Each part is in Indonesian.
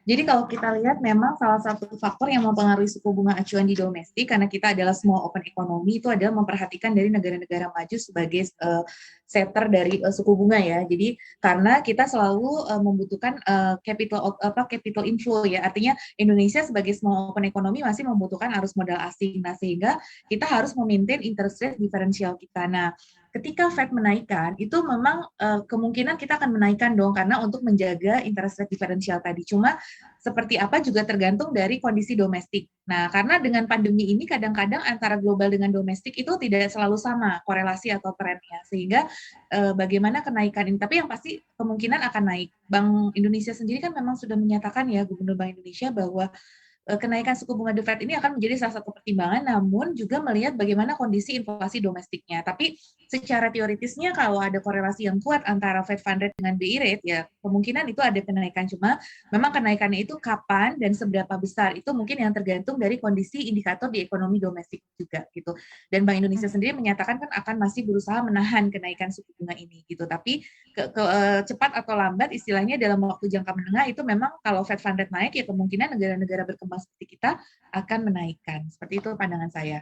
Jadi kalau kita lihat memang salah satu faktor yang mempengaruhi suku bunga acuan di domestik karena kita adalah small open economy itu adalah memperhatikan dari negara-negara maju sebagai setter dari suku bunga ya. Jadi karena kita selalu membutuhkan capital inflow ya. Artinya Indonesia sebagai small open economy masih membutuhkan arus modal asing. Nah, sehingga kita harus memaintain interest rate differential kita. Nah, ketika Fed menaikkan, itu memang kemungkinan kita akan menaikkan dong karena untuk menjaga interest rate differential tadi. Cuma seperti apa juga tergantung dari kondisi domestik. Nah, karena dengan pandemi ini kadang-kadang antara global dengan domestik itu tidak selalu sama korelasi atau trennya, sehingga bagaimana kenaikan ini. Tapi yang pasti kemungkinan akan naik. Bank Indonesia sendiri kan memang sudah menyatakan ya, Gubernur Bank Indonesia bahwa kenaikan suku bunga The Fed ini akan menjadi salah satu pertimbangan, namun juga melihat bagaimana kondisi inflasi domestiknya. Tapi secara teoritisnya kalau ada korelasi yang kuat antara Fed Fund Rate dengan BI Rate, ya kemungkinan itu ada kenaikan. Cuma memang kenaikannya itu kapan dan seberapa besar, itu mungkin yang tergantung dari kondisi indikator di ekonomi domestik juga gitu. Dan Bank Indonesia sendiri menyatakan kan akan masih berusaha menahan kenaikan suku bunga ini gitu. Tapi cepat atau lambat istilahnya dalam waktu jangka menengah itu memang kalau Fed Fund Rate naik ya kemungkinan negara-negara berkembang seperti kita akan menaikkan. Seperti itu pandangan saya.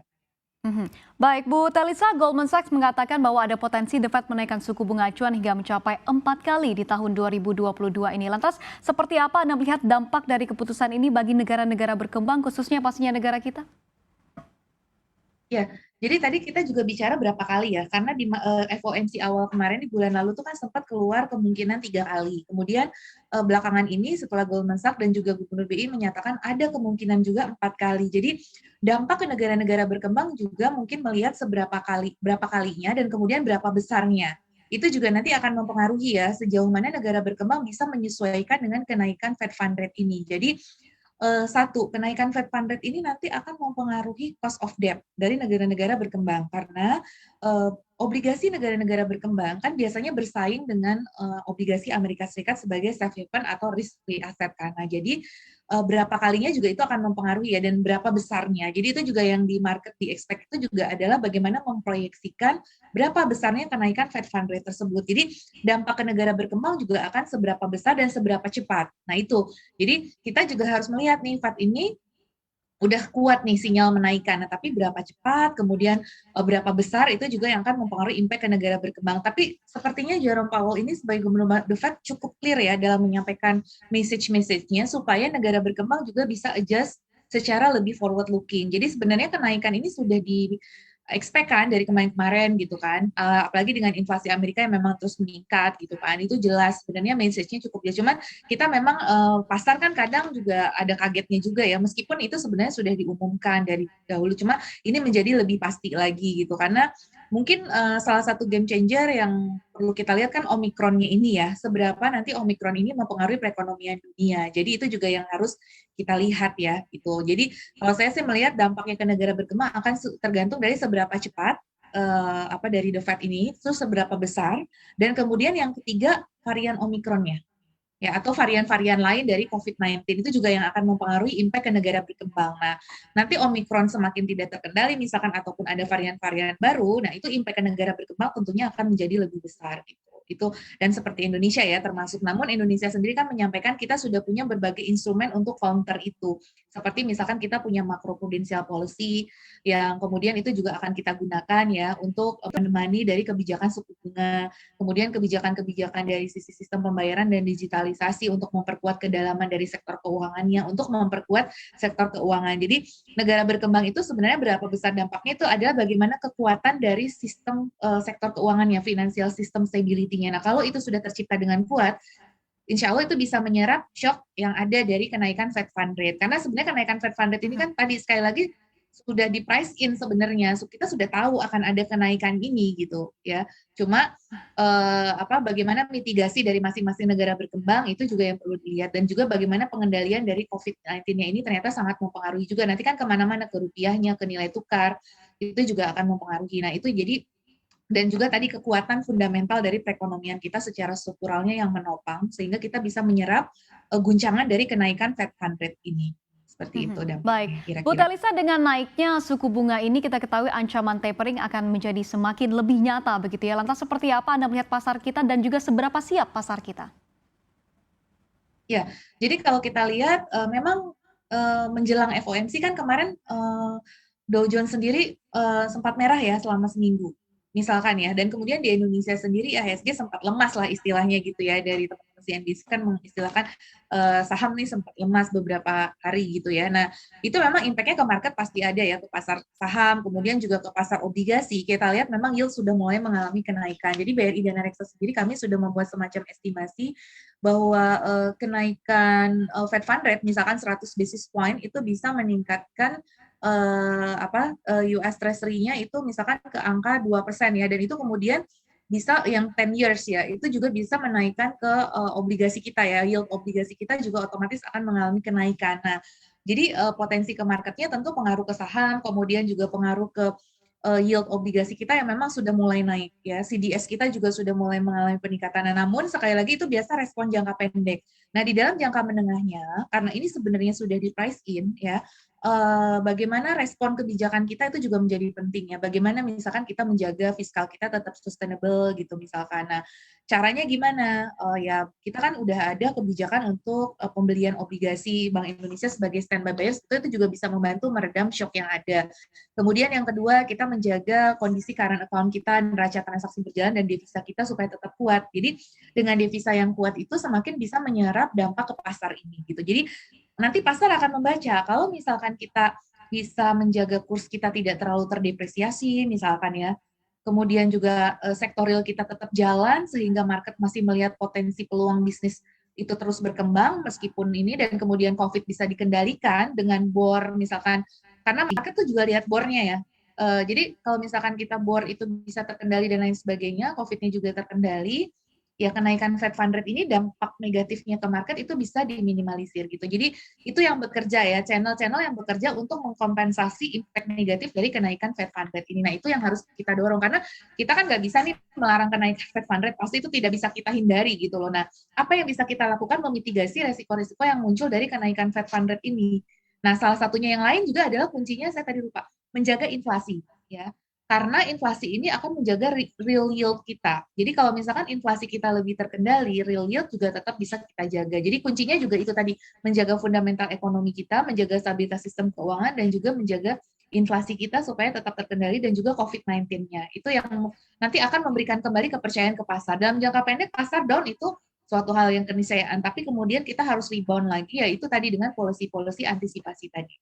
Baik, Bu Telisa, Goldman Sachs mengatakan bahwa ada potensi The Fed menaikkan suku bunga acuan hingga mencapai 4 kali di tahun 2022 ini. Lantas, seperti apa Anda melihat dampak dari keputusan ini bagi negara-negara berkembang, khususnya pastinya negara kita? Ya, jadi tadi kita juga bicara berapa kali ya, karena di FOMC awal kemarin di bulan lalu tuh kan sempat keluar kemungkinan 3 kali. Kemudian belakangan ini setelah Goldman Sachs dan juga Gubernur BI menyatakan ada kemungkinan juga 4 kali. Jadi dampak ke negara-negara berkembang juga mungkin melihat berapa kalinya dan kemudian berapa besarnya. Itu juga nanti akan mempengaruhi ya sejauh mana negara berkembang bisa menyesuaikan dengan kenaikan Fed Fund Rate ini. Jadi satu, kenaikan Fed Fund Rate ini nanti akan mempengaruhi cost of debt dari negara-negara berkembang karena obligasi negara-negara berkembang kan biasanya bersaing dengan obligasi Amerika Serikat sebagai safe haven atau risk free asset kan. Nah, jadi berapa kalinya juga itu akan mempengaruhi ya dan berapa besarnya. Jadi itu juga yang di market di expect itu juga adalah bagaimana memproyeksikan berapa besarnya kenaikan Fed Fund Rate tersebut. Jadi dampak ke negara berkembang juga akan seberapa besar dan seberapa cepat. Nah, itu. Jadi kita juga harus melihat nih Fed ini udah kuat nih sinyal menaikkan, nah, tapi berapa cepat, kemudian berapa besar itu juga yang akan mempengaruhi impact ke negara berkembang. Tapi sepertinya Jerome Powell ini sebagai gubernur The Fed cukup clear ya dalam menyampaikan message-nya supaya negara berkembang juga bisa adjust secara lebih forward looking. Jadi sebenarnya kenaikan ini sudah di expect kan dari kemarin-kemarin gitu kan, apalagi dengan inflasi Amerika yang memang terus meningkat gitu kan, itu jelas sebenarnya message-nya cukup jelas. Cuman kita memang pasar kan kadang juga ada kagetnya juga ya, meskipun itu sebenarnya sudah diumumkan dari dahulu, cuma ini menjadi lebih pasti lagi gitu karena mungkin salah satu game changer yang perlu kita lihat kan Omikronnya ini ya, seberapa nanti Omikron ini mempengaruhi perekonomian dunia. Jadi itu juga yang harus kita lihat ya gitu. Jadi kalau saya sih melihat dampaknya ke negara berkembang akan tergantung dari seberapa cepat dari The Fed ini, terus seberapa besar, dan kemudian yang ketiga varian Omikronnya ya atau varian-varian lain dari COVID-19 itu juga yang akan mempengaruhi impact ke negara berkembang. Nah, nanti Omikron semakin tidak terkendali misalkan ataupun ada varian-varian baru, nah itu impact ke negara berkembang tentunya akan menjadi lebih besar gitu. Itu dan seperti Indonesia ya termasuk. Namun Indonesia sendiri kan menyampaikan kita sudah punya berbagai instrumen untuk counter itu. Seperti misalkan kita punya macroprudential policy yang kemudian itu juga akan kita gunakan ya untuk menemani dari kebijakan suku bunga, kemudian kebijakan-kebijakan dari sisi sistem pembayaran dan digitalisasi untuk memperkuat kedalaman dari sektor keuangannya, untuk memperkuat sektor keuangan. Jadi negara berkembang itu sebenarnya berapa besar dampaknya itu adalah bagaimana kekuatan dari sistem sektor keuangannya, financial system stability-nya. Nah, kalau itu sudah tercipta dengan kuat, insya Allah itu bisa menyerap shock yang ada dari kenaikan Fed Fund Rate. Karena sebenarnya kenaikan Fed Fund Rate ini kan tadi sekali lagi sudah di price in sebenarnya, kita sudah tahu akan ada kenaikan ini gitu ya. Cuma bagaimana mitigasi dari masing-masing negara berkembang itu juga yang perlu dilihat dan juga bagaimana pengendalian dari COVID-19-nya ini ternyata sangat mempengaruhi juga. Nanti kan kemana-mana ke rupiahnya, ke nilai tukar itu juga akan mempengaruhi. Nah itu jadi dan juga tadi kekuatan fundamental dari perekonomian kita secara strukturalnya yang menopang sehingga kita bisa menyerap guncangan dari kenaikan Fed Fund Rate ini. Seperti itu Baik, dampaknya Bu kira-kira. Telisa, dengan naiknya suku bunga ini kita ketahui ancaman tapering akan menjadi semakin lebih nyata begitu ya. Lantas seperti apa Anda melihat pasar kita dan juga seberapa siap pasar kita? Ya, jadi kalau kita lihat memang menjelang FOMC kan kemarin Dow Jones sendiri sempat merah ya selama seminggu, misalkan ya. Dan kemudian di Indonesia sendiri IHSG sempat lemas lah istilahnya gitu ya, dari teman-teman CNBC kan mengistilahkan saham nih sempat lemas beberapa hari gitu ya. Nah, itu memang impact-nya ke market pasti ada ya, ke pasar saham, kemudian juga ke pasar obligasi. Kita lihat memang yield sudah mulai mengalami kenaikan. Jadi BRI dan Reksa sendiri kami sudah membuat semacam estimasi bahwa kenaikan Fed Fund Rate misalkan 100 basis point itu bisa meningkatkan US Treasury-nya itu misalkan ke angka 2% ya, dan itu kemudian bisa yang 10 years ya, itu juga bisa menaikkan ke obligasi kita ya, yield obligasi kita juga otomatis akan mengalami kenaikan. Nah, jadi potensi ke marketnya tentu pengaruh ke saham, kemudian juga pengaruh ke yield obligasi kita yang memang sudah mulai naik ya. CDS kita juga sudah mulai mengalami peningkatan. Nah, namun sekali lagi itu biasa respon jangka pendek. Nah, di dalam jangka menengahnya karena ini sebenarnya sudah di price in ya, bagaimana respon kebijakan kita itu juga menjadi penting ya. Bagaimana misalkan kita menjaga fiskal kita tetap sustainable gitu misalkan. Nah, caranya gimana? Ya kita kan udah ada kebijakan untuk pembelian obligasi Bank Indonesia sebagai standby buyers, itu juga bisa membantu meredam shock yang ada. Kemudian yang kedua, kita menjaga kondisi current account kita, neraca transaksi berjalan, dan devisa kita supaya tetap kuat. Jadi dengan devisa yang kuat itu semakin bisa menyerap dampak ke pasar ini gitu. Jadi nanti pasar akan membaca kalau misalkan kita bisa menjaga kurs kita tidak terlalu terdepresiasi misalkan ya. Kemudian juga sektorial kita tetap jalan sehingga market masih melihat potensi peluang bisnis itu terus berkembang meskipun ini, dan kemudian COVID bisa dikendalikan dengan bor misalkan, karena market tuh juga lihat bornya ya. Jadi kalau misalkan kita bor itu bisa terkendali dan lain sebagainya, COVID-nya juga terkendali, ya kenaikan Fed Fund Rate ini dampak negatifnya ke market itu bisa diminimalisir gitu. Jadi itu yang bekerja ya, channel-channel yang bekerja untuk mengkompensasi impact negatif dari kenaikan Fed Fund Rate ini. Nah itu yang harus kita dorong, karena kita kan nggak bisa nih melarang kenaikan Fed Fund Rate, pasti itu tidak bisa kita hindari gitu loh. Nah apa yang bisa kita lakukan memitigasi resiko-resiko yang muncul dari kenaikan Fed Fund Rate ini. Nah salah satunya yang lain juga adalah kuncinya saya tadi lupa, menjaga inflasi ya, karena inflasi ini akan menjaga real yield kita. Jadi kalau misalkan inflasi kita lebih terkendali, real yield juga tetap bisa kita jaga. Jadi kuncinya juga itu tadi, menjaga fundamental ekonomi kita, menjaga stabilitas sistem keuangan, dan juga menjaga inflasi kita supaya tetap terkendali, dan juga COVID-19-nya. Itu yang nanti akan memberikan kembali kepercayaan ke pasar. Dalam jangka pendek, pasar down itu suatu hal yang keniscayaan, tapi kemudian kita harus rebound lagi, yaitu tadi dengan policy-policy antisipasi tadi.